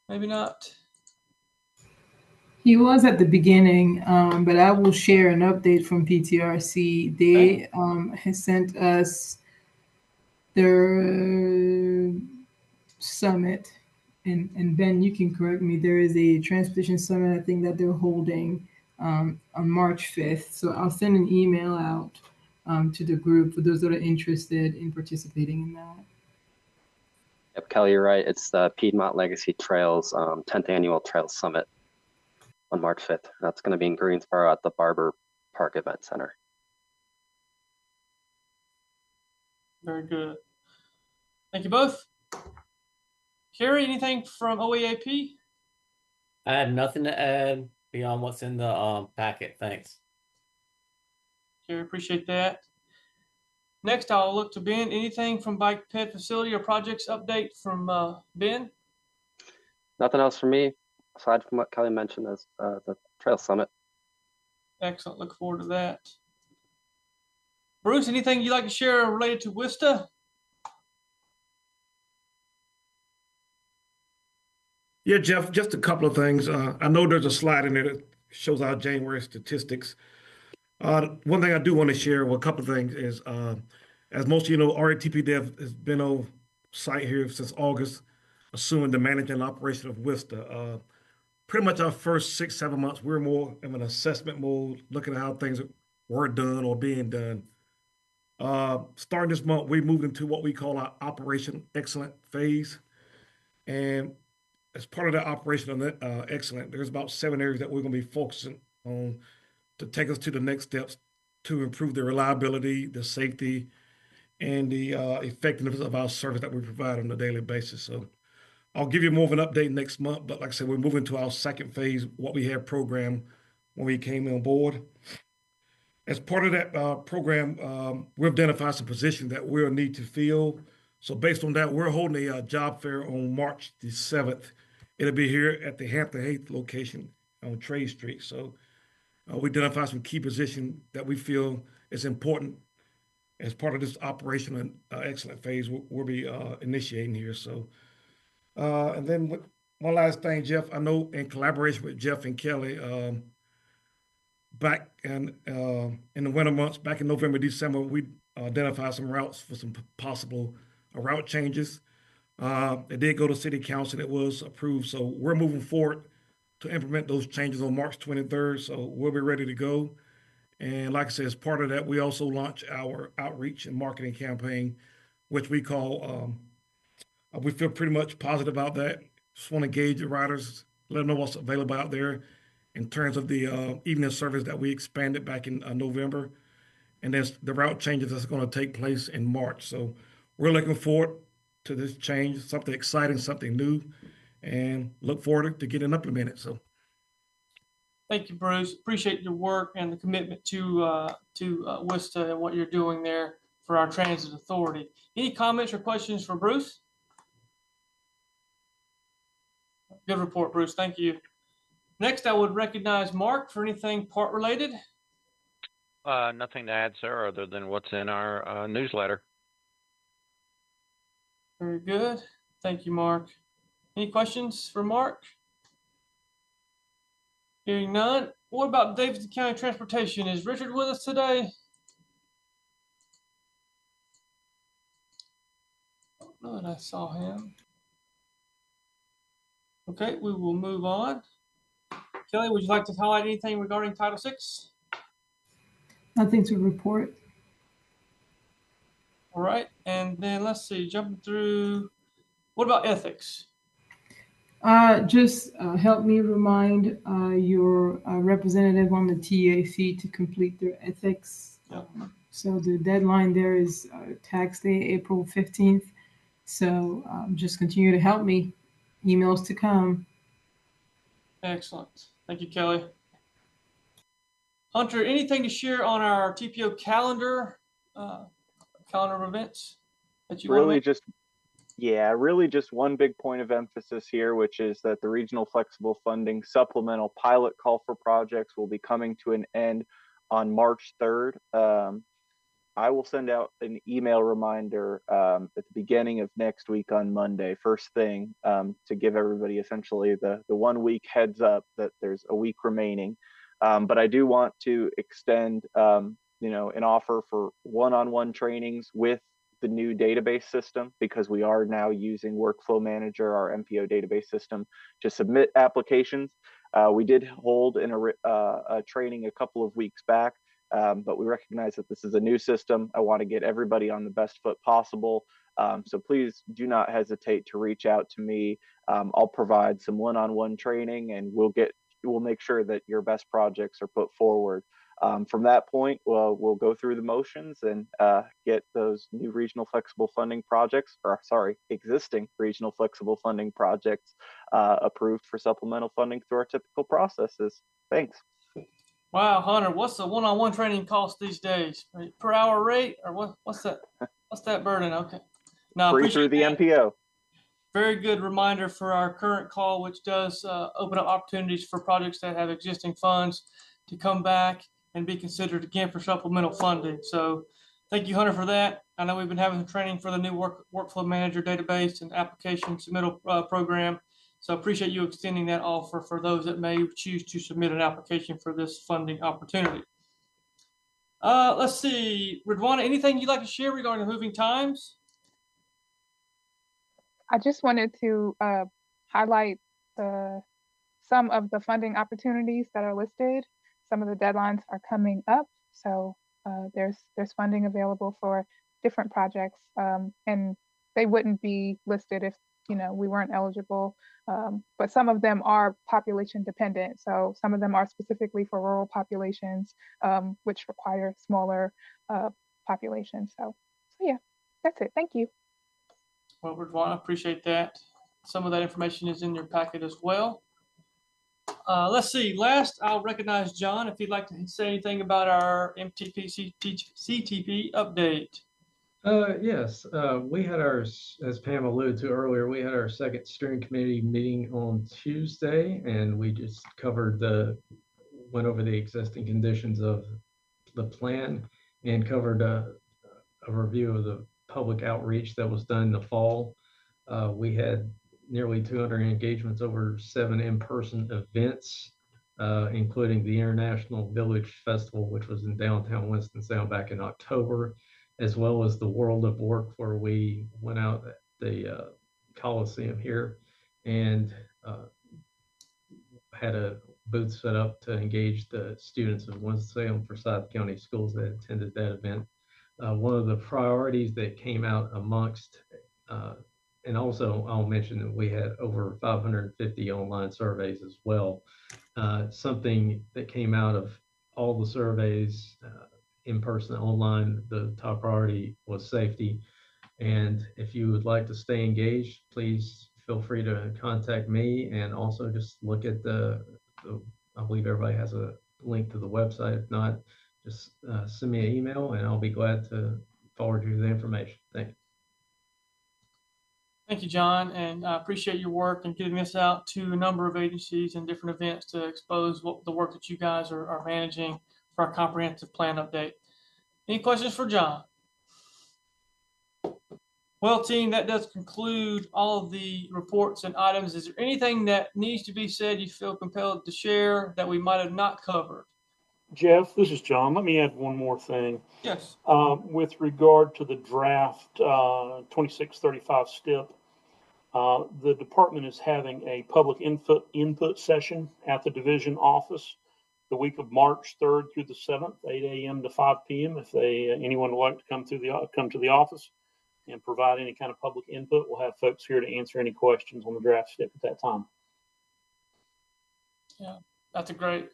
Maybe not. He was at the beginning, but I will share an update from PTRC. They has sent us their summit, and Ben, you can correct me. There is a transportation summit, I think, that they're holding on March 5th. So I'll send an email out to the group for those that are interested in participating in that. Yep, Kelly, you're right. It's the Piedmont Legacy Trails 10th Annual Trails Summit on March 5th. That's going to be in Greensboro at the Barber Park Event Center. Very good. Thank you both. Carrie, anything from OEAP? I have nothing to add beyond what's in the packet. Thanks. Carrie, appreciate that. Next, I'll look to Ben. Anything from Bike Ped Facility or projects update from Ben? Nothing else for me, aside from what Kelly mentioned as the Trail Summit. Excellent. Look forward to that. Bruce, anything you'd like to share related to WISTA? Yeah, Jeff, just a couple of things. I know there's a slide in there that shows our January statistics. One thing I do want to share, well, a couple of things is, as most of you know, RATP Dev has been on site here since August, assuming the management and operation of WISTA. Pretty much our first 6-7 months, we're more in an assessment mode, looking at how things were done or being done. Starting this month, we moved into what we call our Operation Excellent phase. And as part of that Operation Excellent, there's about 7 areas that we're going to be focusing on to take us to the next steps to improve the reliability, the safety, and the effectiveness of our service that we provide on a daily basis. So I'll give you more of an update next month, but like I said, we're moving to our second phase, what we had programmed when we came on board. As part of that program, we've identified some positions that we'll need to fill. So based on that, we're holding a job fair on March the 7th. It'll be here at the Hampton Heights location on Trade Street. So we identify some key positions that we feel is important as part of this Operation Excellent phase we'll be initiating here. So, and then one last thing, Jeff, I know in collaboration with Jeff and Kelly, back in the winter months, back in November, December, we identified some routes for some possible route changes. It did go to City Council. It was approved. So we're moving forward to implement those changes on March 23rd. So we'll be ready to go. And like I said, as part of that, we also launched our outreach and marketing campaign, which we call, we feel pretty much positive about that. Just want to engage the riders, let them know what's available out there in terms of the evening service that we expanded back in November. And there's the route changes that's going to take place in March. So we're looking forward to this change, something exciting, something new, and look forward to getting implemented. So, thank you, Bruce. Appreciate your work and the commitment to WISTA and what you're doing there for our transit authority. Any comments or questions for Bruce? Good report, Bruce. Thank you. Next, I would recognize Mark for anything part related. Nothing to add, sir, other than what's in our newsletter. Very good. Thank you, Mark. Any questions for Mark? Hearing none. What about Davidson County Transportation? Is Richard with us today? I don't know that I saw him. Okay, we will move on. Kelly, would you like to highlight anything regarding Title VI? Nothing to report. All right, and then let's see, jumping through, what about ethics? Just help me remind your representative on the TAC to complete their ethics. Yep. So the deadline there is tax day, April 15th. So just continue to help me. Emails to come. Excellent. Thank you, Kelly. Hunter, anything to share on our TPO calendar of events that you really want to Yeah, really just one big point of emphasis here, which is that the Regional Flexible Funding Supplemental Pilot Call for Projects will be coming to an end on March 3rd. I will send out an email reminder at the beginning of next week on Monday, first thing, to give everybody essentially the 1 week heads up that there's a week remaining. But I do want to extend an offer for one-on-one trainings with the new database system, because we are now using Workflow Manager, our MPO database system, to submit applications. We did hold a training a couple of weeks back, but we recognize that this is a new system. I want to get everybody on the best foot possible. So please do not hesitate to reach out to me. I'll provide some one-on-one training, and we'll make sure that your best projects are put forward. From that point, we'll go through the motions and get those new regional flexible funding projects, existing regional flexible funding projects approved for supplemental funding through our typical processes. Thanks. Wow, Hunter, what's the one-on-one training cost these days? Per hour rate, or what's that? What's that burden? Okay. No, free through the MPO. Very good reminder for our current call, which does open up opportunities for projects that have existing funds to come back and be considered again for supplemental funding. So thank you, Hunter, for that. I know we've been having some training for the new Workflow Manager database and application submittal program. So appreciate you extending that offer for those that may choose to submit an application for this funding opportunity. Let's see, Ridwana, anything you'd like to share regarding the moving times? I just wanted to highlight some of the funding opportunities that are listed. Some of the deadlines are coming up, so there's funding available for different projects, and they wouldn't be listed if we weren't eligible. But some of them are population dependent, so some of them are specifically for rural populations, which require smaller populations. So yeah, that's it. Thank you. Well, Ridwana, appreciate that. Some of that information is in your packet as well. Let's see. Last, I'll recognize John if you'd like to say anything about our MTP CTP update. Yes, we had as Pam alluded to earlier, we had our second steering committee meeting on Tuesday, and we just went over the existing conditions of the plan and covered a review of the public outreach that was done in the fall. We had nearly 200 engagements over 7 in-person events, including the International Village Festival, which was in downtown Winston-Salem back in October, as well as the World of Work, where we went out at the Coliseum here and had a booth set up to engage the students of Winston-Salem Forsyth County Schools that attended that event. One of the priorities that came out amongst, and also I'll mention that we had over 550 online surveys as well. Something that came out of all the surveys, in person, online, the top priority was safety. And if you would like to stay engaged, please feel free to contact me, and also just look at I believe everybody has a link to the website. If not, just send me an email and I'll be glad to forward you the information. Thank you. Thank you, John, and I appreciate your work and getting this out to a number of agencies and different events to expose the work that you guys are managing for our comprehensive plan update. Any questions for John? Well, team, that does conclude all of the reports and items. Is there anything that needs to be said you feel compelled to share that we might have not covered? Jeff, this is John. Let me add one more thing. Yes. With regard to the draft 2635 STIP, the department is having a public input session at the division office the week of March 3rd through the 7th, 8 a.m. to 5 p.m. If anyone would like to come to the office and provide any kind of public input, we'll have folks here to answer any questions on the draft STIP at that time. Yeah, that's a great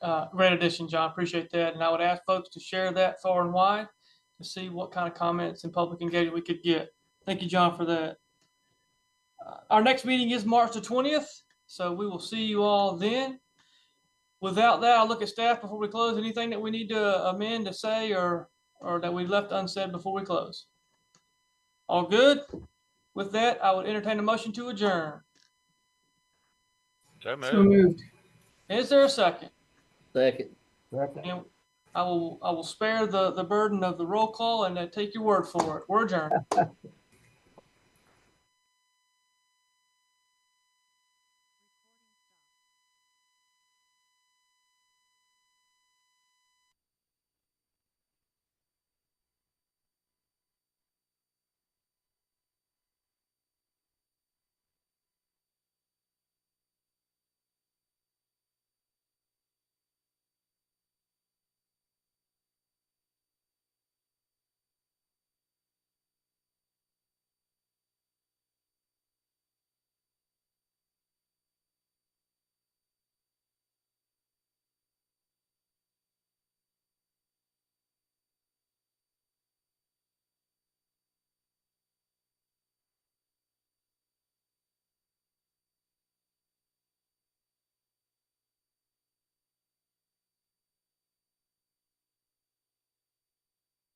addition, John. Appreciate that. And I would ask folks to share that far and wide to see what kind of comments and public engagement we could get. Thank you, John, for that. Our next meeting is March the 20th, so we will see you all then. Without that, I'll look at staff before we close. Anything that we need to amend, to say, or that we left unsaid before we close? All good? With that, I would entertain a motion to adjourn. So So moved. moved. Is there a second? Second. And I will spare the burden of the roll call and take your word for it. We're adjourned.